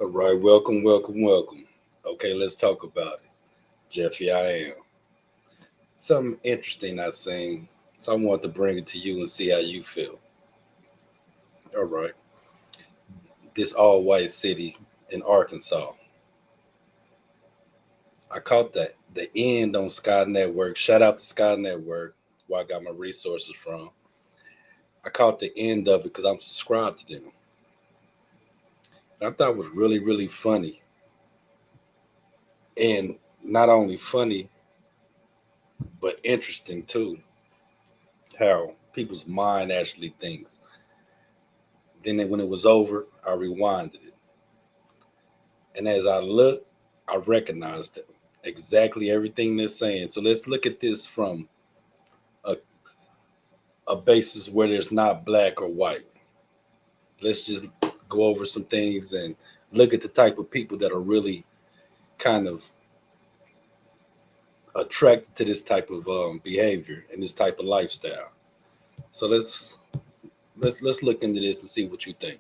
All right, welcome, welcome, welcome. Okay, let's talk about it. Jeffy, I am. Something interesting I seen, so I want to bring it to you and see how you feel. All right, this all white city in Arkansas. I caught the end on Sky Network. Shout out to Sky Network, where I got my resources from. I caught the end of it because I'm subscribed to them. And I thought it was really, really funny. And not only funny, but interesting too, how people's mind actually thinks. When it was over, I rewinded it. And as I looked, I recognized it. Exactly everything they're saying. So let's look at this from a, a basis where there's not black or white. Let's just go over some things and look at the type of people that are really kind of attracted to this type of behavior and this type of lifestyle. So let's look into this and see what you think.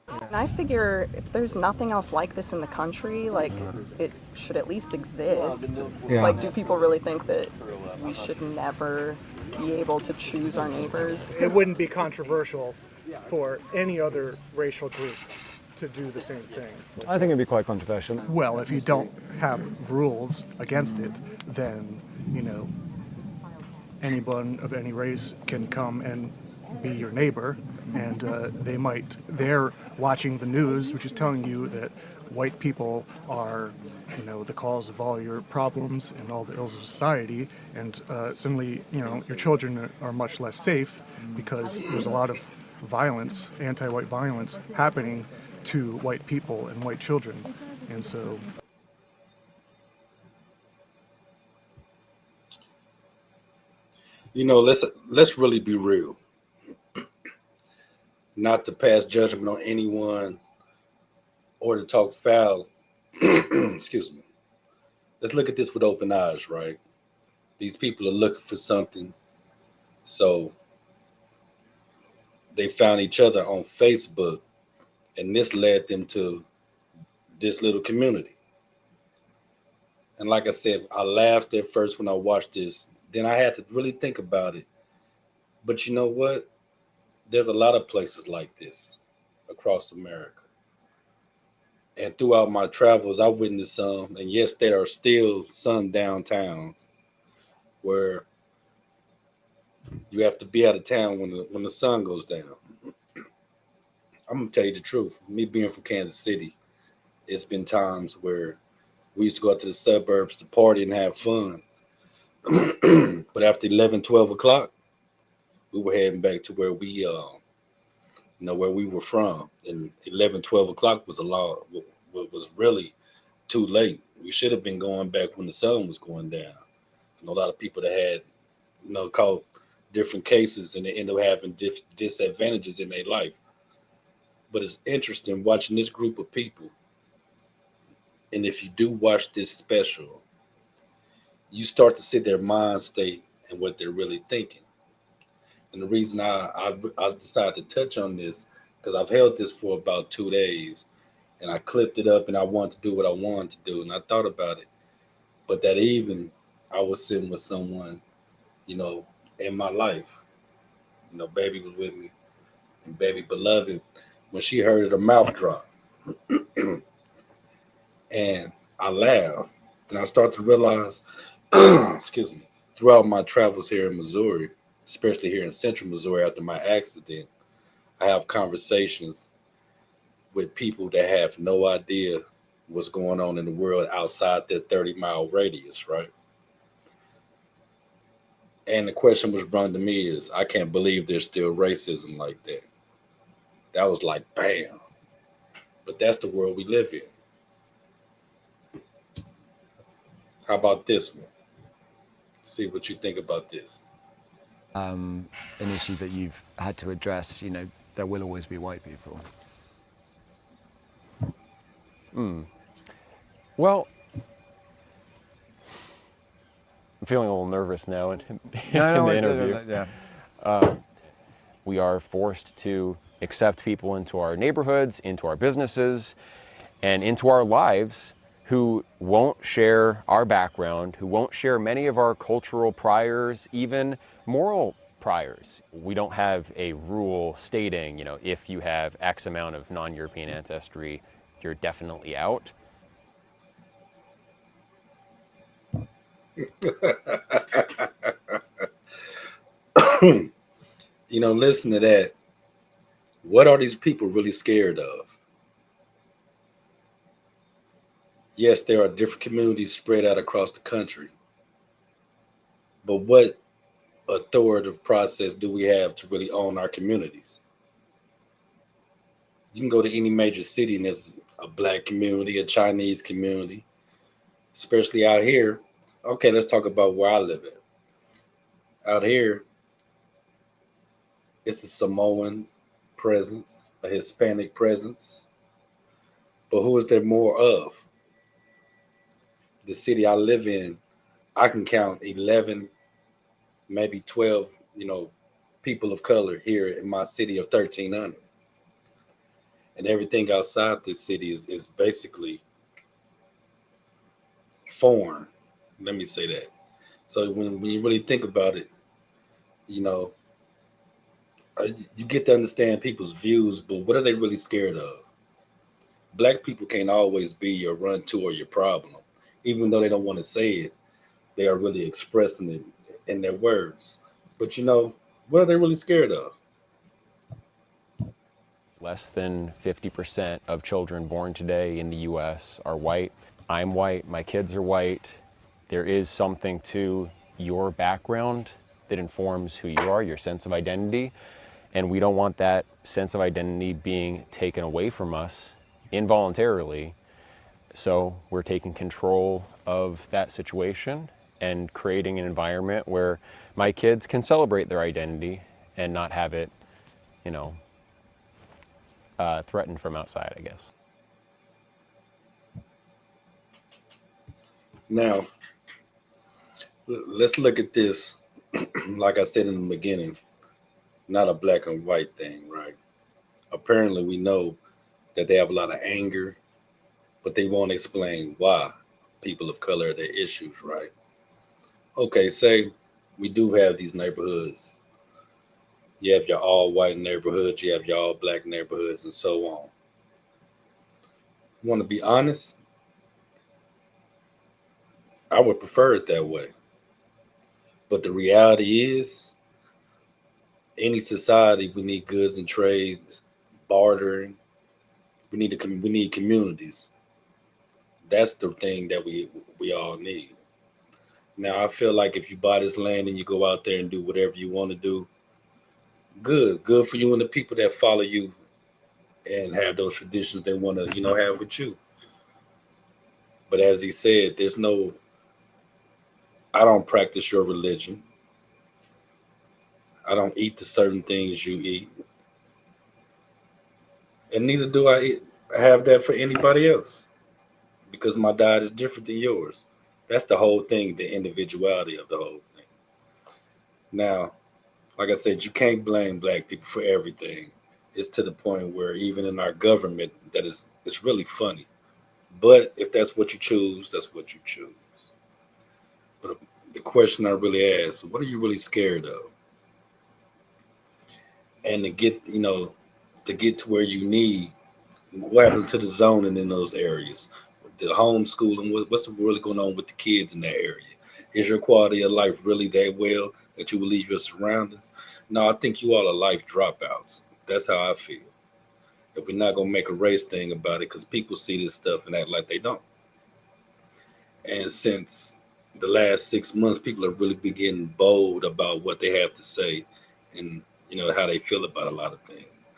And I figure if there's nothing else like this in the country, like it should at least exist. Yeah. Like, do people really think that we should never be able to choose our neighbors? It wouldn't be controversial for any other racial group to do the same thing. I think it'd be quite controversial. Well, if you don't have rules against it, then, anyone of any race can come and be your neighbor, and they're watching the news, which is telling you that white people are, the cause of all your problems and all the ills of society, and suddenly, your children are much less safe because there's a lot of violence, anti-white violence happening to white people and white children, and so. Let's really be real. Not to pass judgment on anyone or to talk foul. Excuse me. Let's look at this with open eyes, right? These people are looking for something. So they found each other on Facebook, and this led them to this little community. And like I said, I laughed at first when I watched this. Then I had to really think about it. But you know what? There's a lot of places like this across America. And throughout my travels, I witnessed some, and yes, there are still some downtowns where you have to be out of town when the sun goes down. I'm gonna tell you the truth. Me being from Kansas City, it's been times where we used to go out to the suburbs to party and have fun. But after 11, 12 o'clock, we were heading back to where where we were from. And 11, 12 o'clock was was really too late. We should have been going back when the sun was going down. And a lot of people that had, caught different cases and they end up having disadvantages in their life. But it's interesting watching this group of people. And if you do watch this special, you start to see their mind state and what they're really thinking. And the reason I decided to touch on this because I've held this for about 2 days, and I clipped it up, and I wanted to do what I wanted to do, and I thought about it. But that evening, I was sitting with someone, you know, in my life. Baby was with me, and baby beloved, when she heard it, her mouth dropped, and I laughed, and I started to realize, excuse me, throughout my travels here in Missouri, especially here in Central Missouri after my accident, I have conversations with people that have no idea what's going on in the world outside their 30-mile radius, right? And the question was run to me is, I can't believe there's still racism like that. That was like, bam. But that's the world we live in. How about this one? See what you think about this. An issue that you've had to address, there will always be white people. Well, I'm feeling a little nervous now in the interview. Yeah. We are forced to accept people into our neighborhoods, into our businesses, and into our lives who won't share our background, who won't share many of our cultural priors, even moral priors. We don't have a rule stating, you know, if you have X amount of non-European ancestry, you're definitely out. You know, listen to that. What are these people really scared of? Yes, there are different communities spread out across the country, but what authoritative process do we have to really own our communities? You can go to any major city and there's a black community, a Chinese community, especially out here. Okay, let's talk about where I live at. Out here, it's a Samoan presence, a Hispanic presence, but who is there more of? The city I live in, I can count 11, maybe 12, people of color here in my city of 1,300. And everything outside this city is basically foreign. Let me say that. So when you really think about it, you know, you get to understand people's views, but what are they really scared of? Black people can't always be your run to or your problem. Even though they don't want to say it, they are really expressing it in their words. But what are they really scared of? Less than 50% of children born today in the US are white. I'm white, my kids are white. There is something to your background that informs who you are, your sense of identity. And we don't want that sense of identity being taken away from us involuntarily. So we're taking control of that situation and creating an environment where my kids can celebrate their identity and not have it, threatened from outside, I guess. Now, let's look at this, like I said in the beginning, not a black and white thing, right? Apparently, we know that they have a lot of anger, but they won't explain why people of color are their issues, right? Okay, say we do have these neighborhoods. You have your all white neighborhoods, you have your all black neighborhoods, and so on. Want to be honest? I would prefer it that way. But the reality is, any society, we need goods and trades, bartering. We need communities. That's the thing that we all need. Now, I feel like if you buy this land and you go out there and do whatever you want to do, good for you and the people that follow you and have those traditions they want to, have with you. But as he said, I don't practice your religion. I don't eat the certain things you eat. And neither do I have that for anybody else because my diet is different than yours. That's the whole thing, the individuality of the whole thing. Now, like I said, you can't blame black people for everything. It's to the point where even in our government, it's really funny. But if that's what you choose, that's what you choose. But the question I really ask, what are you really scared of? And to get to where you need, what happened to the zoning in those areas? The homeschooling, what's really going on with the kids in that area? Is your quality of life really that well that you will leave your surroundings? No, I think you all are life dropouts. That's how I feel. If we're not going to make a race thing about it, because people see this stuff and act like they don't. And since the last 6 months, people have really been getting bold about what they have to say and, how they feel about a lot of things.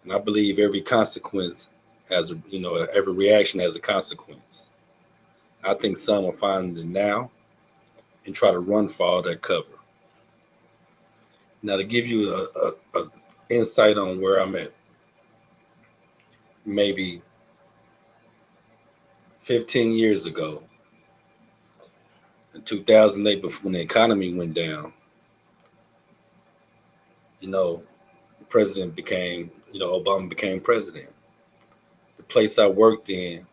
And I believe every consequence every reaction has a consequence. I think some are finding it now and try to run for all that cover. Now, to give you a insight on where I'm at, maybe 15 years ago, in 2008, before when the economy went down, Obama became president. The place I worked in,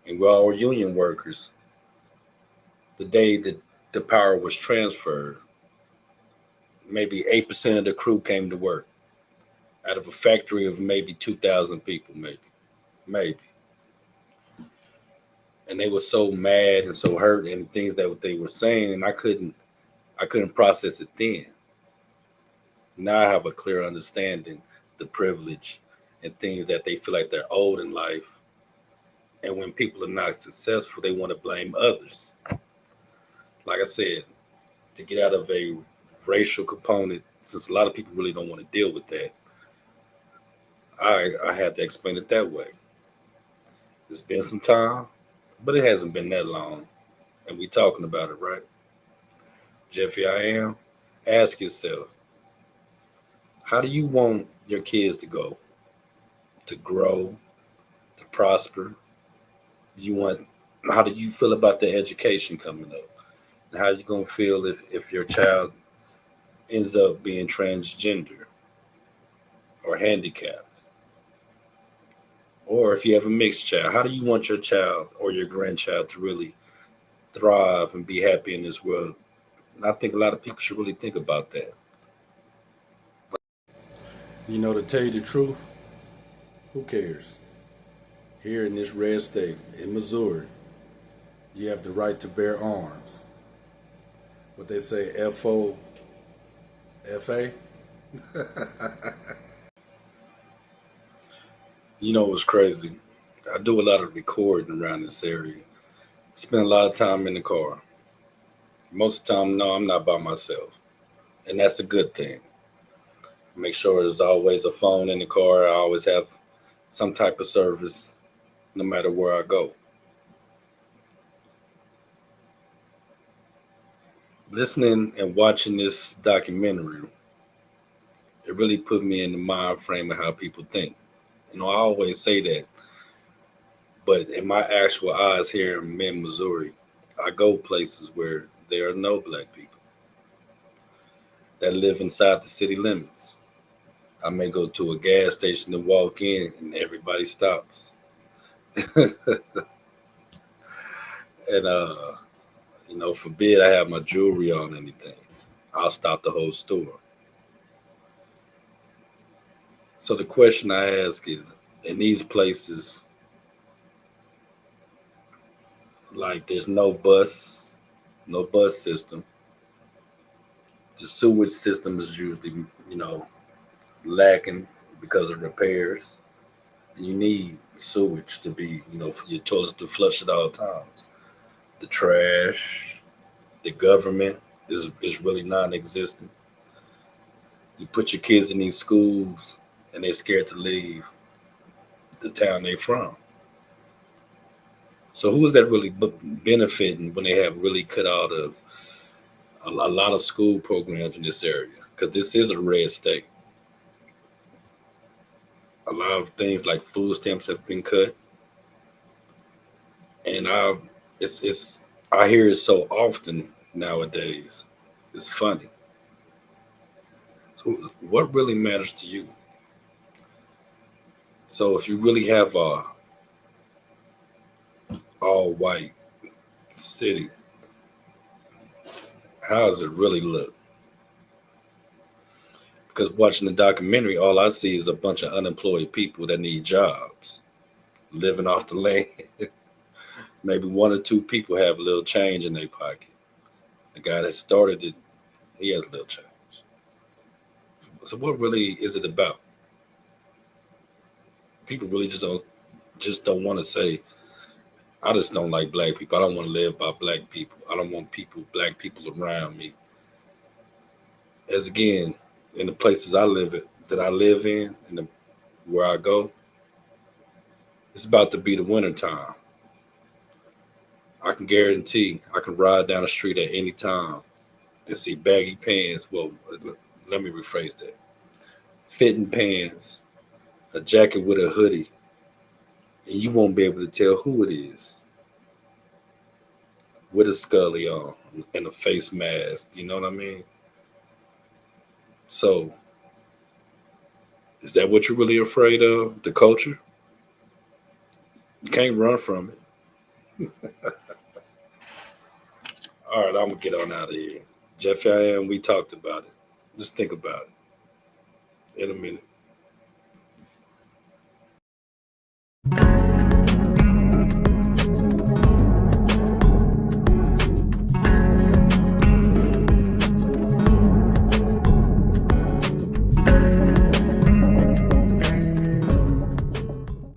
and we all were union workers, the day that the power was transferred, maybe 8% of the crew came to work out of a factory of maybe 2,000 people, maybe. And they were so mad and so hurt and things that they were saying, and I couldn't process it then. Now I have a clear understanding, the privilege and things that they feel like they're owed in life. And when people are not successful, they want to blame others. Like I said, to get out of a racial component, since a lot of people really don't want to deal with that, I had to explain it that way. It's been some time, but it hasn't been that long. And we talking about it, right? Jeffy, I am. Ask yourself, how do you want your kids to go? To grow, to prosper? How do you feel about the education coming up? And how you gonna feel if your child ends up being transgender or handicapped? Or if you have a mixed child, how do you want your child or your grandchild to really thrive and be happy in this world? And I think a lot of people should really think about that. To tell you the truth, who cares? Here in this red state, in Missouri, you have the right to bear arms. What they say, FOFA? What's crazy? I do a lot of recording around this area. Spend a lot of time in the car. Most of the time, no, I'm not by myself. And that's a good thing. Make sure there's always a phone in the car. I always have some type of service no matter where I go. Listening and watching this documentary, it really put me in the mind frame of how people think. I always say that, but in my actual eyes here in Missouri, I go places where there are no black people that live inside the city limits. I may go to a gas station and walk in and everybody stops. And forbid I have my jewelry on anything. I'll stop the whole store. So the question I ask is, in these places, like there's no bus system. The sewage system is usually, lacking because of repairs. And you need sewage to be, for your toilets to flush at all times. The trash, the government is really non-existent. You put your kids in these schools and they're scared to leave the town they're from. So who is that really benefiting when they have really cut out of a lot of school programs in this area? Because this is a red state. A lot of things like food stamps have been cut, and I hear it so often nowadays. It's funny. So what really matters to you? So if you really have a all white city, how does it really look? Because watching the documentary, all I see is a bunch of unemployed people that need jobs, living off the land. Maybe one or two people have a little change in their pocket. The guy that started it, he has a little change. So what really is it about? People really just don't want to say, I just don't like black people. I don't want to live by black people. I don't want black people around me. As again, in the places I live in, and where I go, it's about to be the winter time. I can guarantee I can ride down the street at any time and see baggy pants. Well, let me rephrase that. Fitting pants, a jacket with a hoodie, and you won't be able to tell who it is. With a scully on and a face mask, you know what I mean? So, is that what you're really afraid of? The culture? You can't run from it. All right, I'm gonna get on out of here. Jeff, I am. We talked about it. Just think about it in a minute.